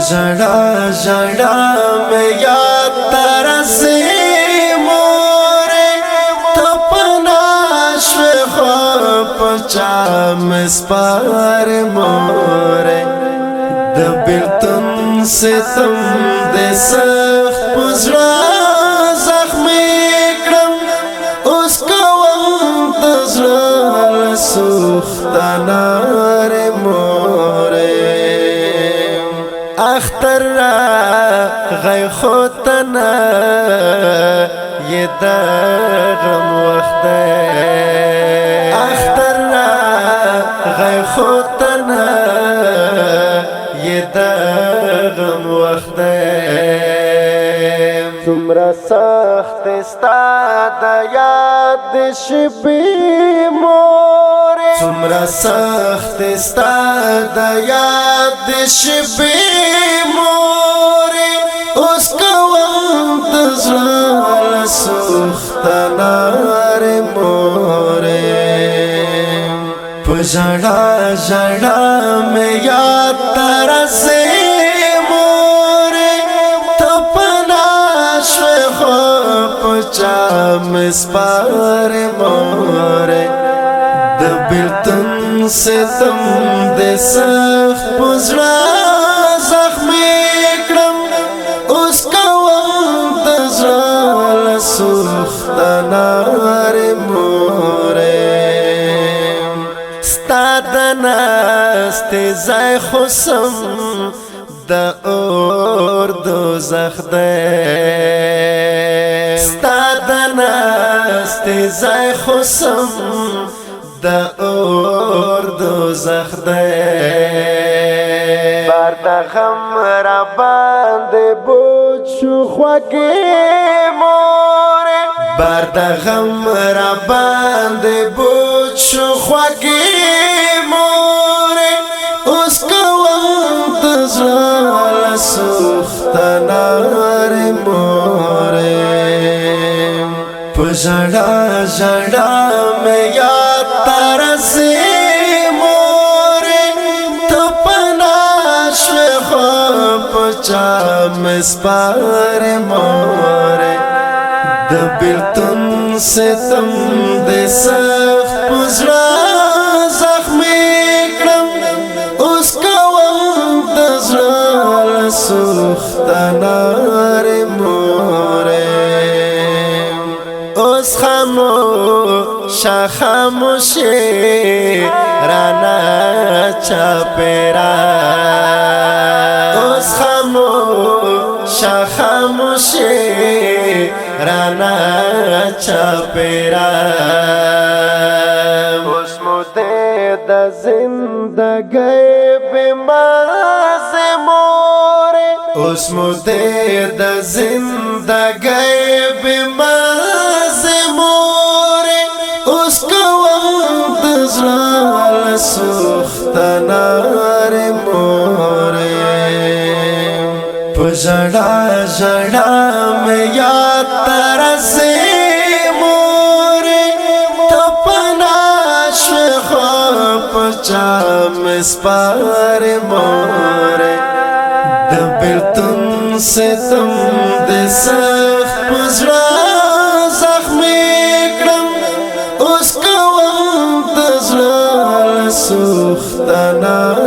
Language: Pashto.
जड़ा जड़ा में याद तरसे मोरे तपनाश पचा में स्पार मोरे दबिल तुम से तुम दे सख पुजरा जख्मी क्रम उसका वक्त जल सुख्तानार मोरे اختر را غی خوتنا یہ دا غم وقت اختر را غی خوتنا یہ دا غم وقت تمرا سخت استا دا یاد شبی موری تمرا سخت استا دا یاد شبی موری اس کا وقت زال سختنار موری پجڑا جڑا میں یاد ترسے موری تپنا شخ پچا مسپار موری دبل تم سے تم دے سخت پزڑا زخمی کرم اس کا وقت زال سختنار موری ستادنا استزای خسم دا اور دوزخ دے ستادنا استزای خسم دا اور دوزخ دے بار دا غم را باندے بوچو خواگی موری بار دا غم را باندے بوچو خواگی موری اس کا وقت زال سختنار موری پجڑا جڑا میں یاد ترسے موری تپنا شخ پچا مسپار موری دبل تم سے تم دے سخت پزڑا زخمی کرم اس کا وقت زال سختنار موری اس خاموش خاموشی رانا چاپیرا اس خاموش خاموشی رانا چاپیرا اس مدے دا زندگی بماز موری اس مدے دا زندگی بماز موری اس کا وقت زال سختنار موری پجڑا جڑا میں یاد ترسے موری تپنا شخ پچا مسپار موری دبل تم سے تم دے سخت پزڑا زخمی کرم اس کا وقت زال سختنار